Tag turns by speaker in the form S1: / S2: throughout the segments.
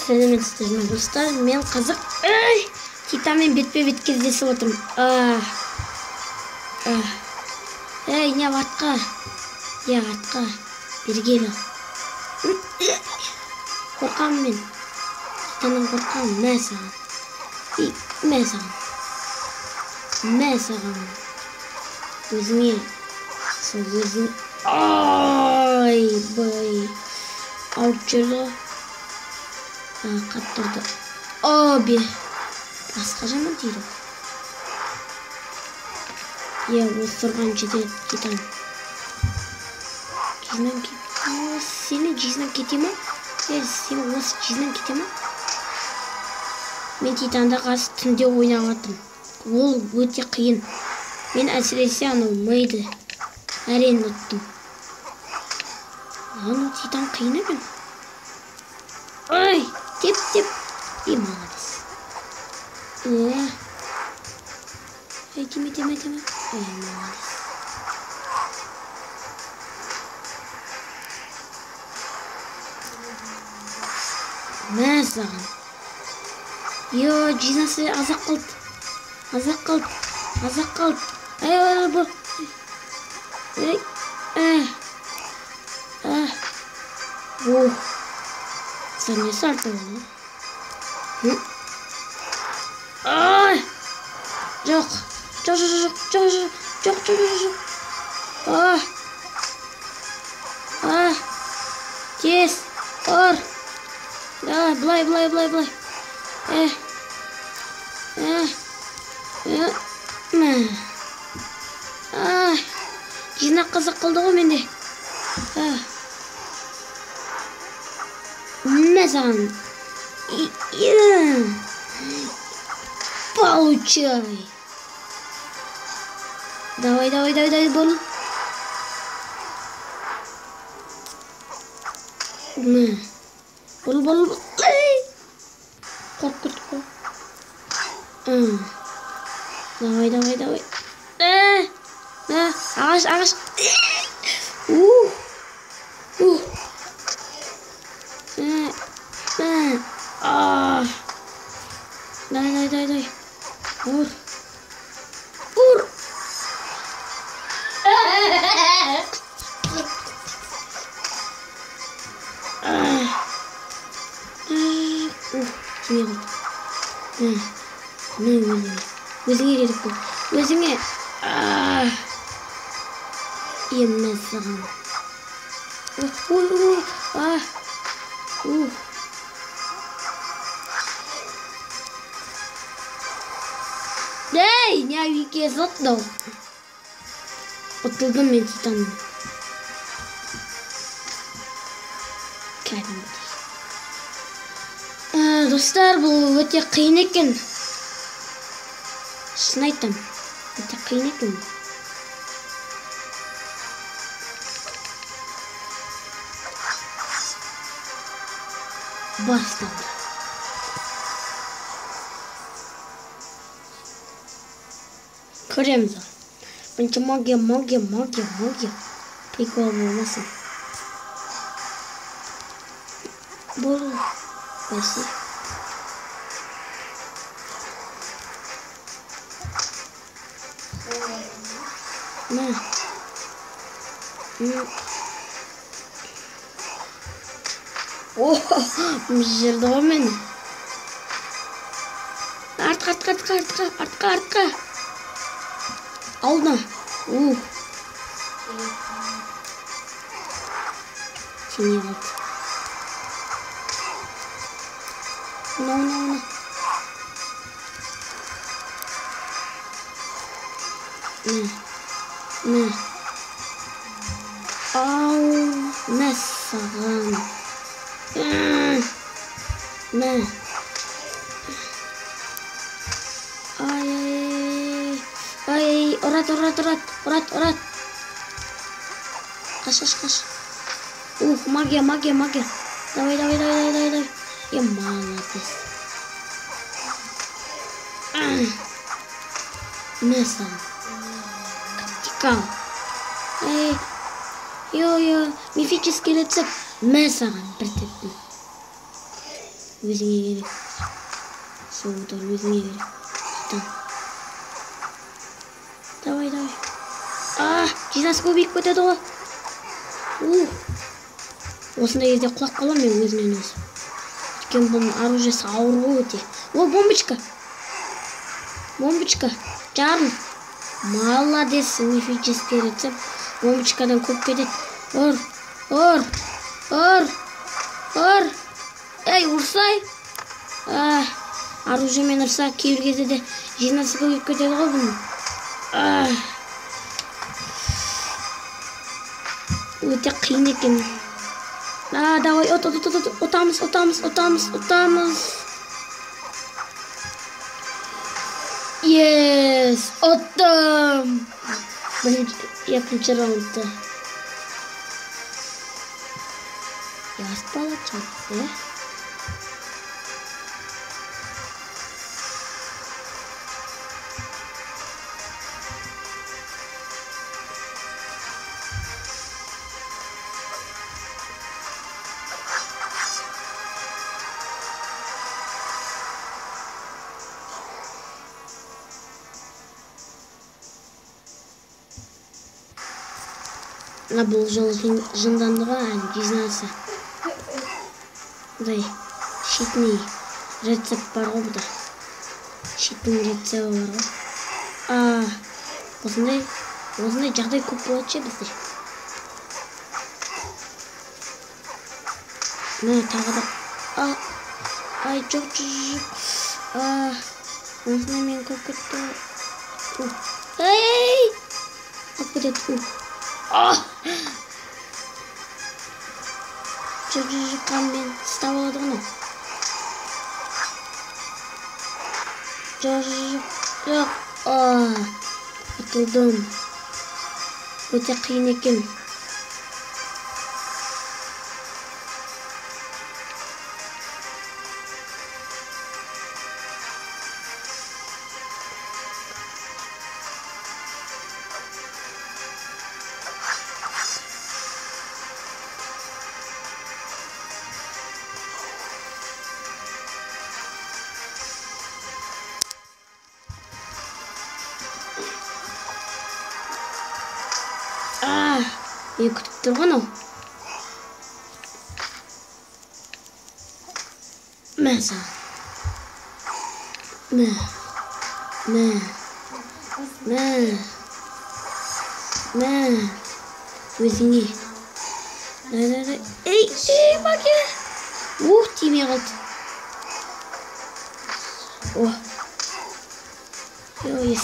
S1: сәлеметсіздер ме достар, мен қызық Титанмен бетпе-бет кездесіп отырмын. Не артқа бері кел. Қорқамын мен, Титаннан қорқамын. Мә саған өзіңе ойбай ауырып жүрді. Қаттырды. Басқа жаман тиді. Осы тұрған жетеді Титан. Сені жизнен кете ма? Сені осы жизнен кете ма? Мен Титанда қарсы түнде ойнап жатырмын. Ол өте қиын. Мен әсіресе анау майды әрең ұттым. Анау Титан қиын екен. Теп. Молодец. Тиме. Молодец. Мә саған. Жизнасы азақ қалды. Бұл. Sen ne sardın onu? Yok. Yes. Blay. Жизнақ қызық қылды ғой менде. Мә саған. Получай. Давай, бол. Бол. Қорқыт. Давай. Ағаш. Дай. Ур. Өзіңе керек бұл. Өзіңе. Емін саған. Не авике заттау. Ұтылдым мен Титанның. Достар, бұл өте қиын екен. Шын айтам. Өте қиын екен. Басталды. Көреміз. Бірінші магия. Прикол болмасын. Бұл бәсе. Жерді ғой мені. Артқа. Алдына. Сене қалды. No. Мә саған. Мә. Ұрат. Қаш. Магия. Давай. Молодец. Мә саған. Кал. Мифический рецепт. Мә саған бір теттім. Өзіңе керек. Соғытар өзіңе керек. Там. Давай. Жинас көбейіп кетеді ғой. Осындай кезде құлап қалам мен өзінен өзі. Өйткені бұның оружиесі ауыр ғой өте. Бомбочка. Жарым. Молодец, мифический рецепт. Бомбочкадан көп кетеді. Ор. Ей, ұрсай. Оружиемен ұрса, кейбір кезде де жинасы көбейіп кетеді ғой бұның. Өте қиын екен. Давай, отамыз. Yes, оттым. Екінші раундты. Яспалы чатты. Бұл жол жындандыға жизнасы. Дай, шитный рецепт бар ғой бұда. Шитный рецепті бар ғой. Осындай жағдай көп болады ше бізде. Мә, тағы да. Ай, жоқ. Осындай мен көп кетті. Ей! Алып кетеді. Қанмен ұстап алады ғана. Жоқ. Ұтылдым. Өте қиын екен. Мен күтіп тұрған ау. Мә саған. Мә. Өзіңе. Ей, бәке. Тимей қалды.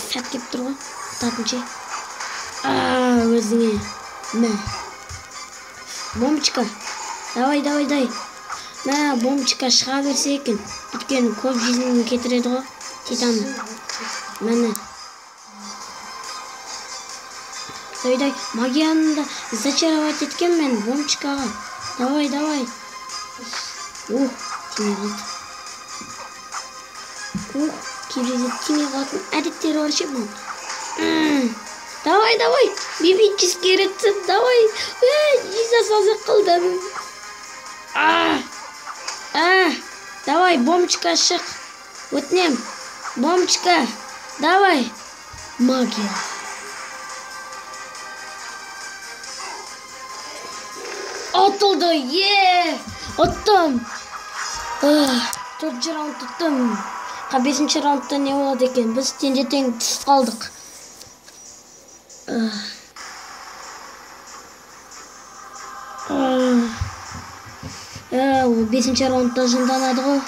S1: Сәт кеп тұр ғой. Татынше. Өзіңе. Мә. Бомбочка. Давай. Мә, бомбочка шыға берсе екен. Өйткені көп жизнін кетіреді ғой. Титаны. Мәні. Давай. Магияны да зачаровать еткен мен бомбочкаға. Давай. Тимей қалды. Кейбірде тимей қалатын әдеттері бар ше бұл. Давай, мифический рецепт, давай. Жизнас азық қылдым. Давай, бомбочка шық. Өтінем. Бомбочка, давай. Магия. Отылды, Оттым. 4 раунд ұттым. 5-ші раундта не болады екен? Біз тең тыс қалдық. Ол 5-ші раундта жынданады ғой.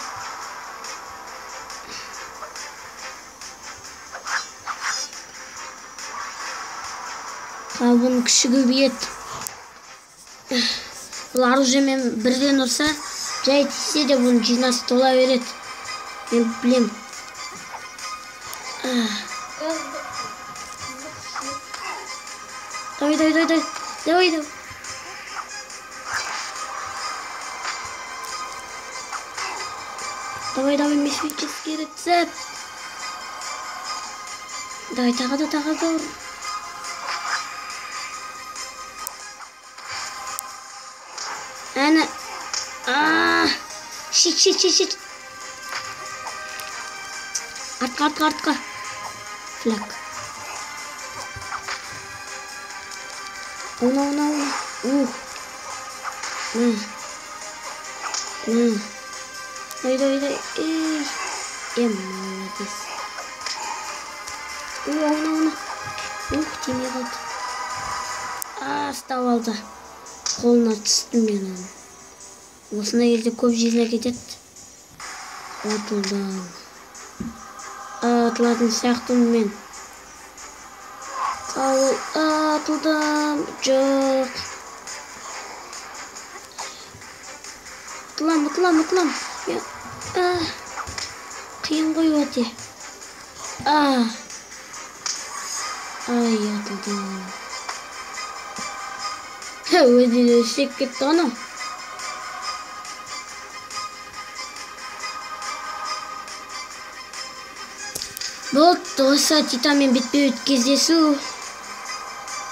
S1: Бұның күші көбейеді. Бұл оружиемен бірден ұрса, жай тисе де бұның жинасы тола береді. Мен білем. Давай. Давай, мифический рецепт. Давай, тағы да. Әні. Шет. Артқа. Флаг. Ona. Haydi. Молодец. Ona. Тимей қалды. Ұстап алды. Қолына түстім мен оны. Осындай кезде көп жезіне кетеді. Атылатын сияқтымын мен. Атылдым. Жоқ. Ұтылам. Қиын ғой өте. Ай, атылдым. Өзіне өсек кетті оны. Болды, осы Титанмен бетпе-бет кездесу.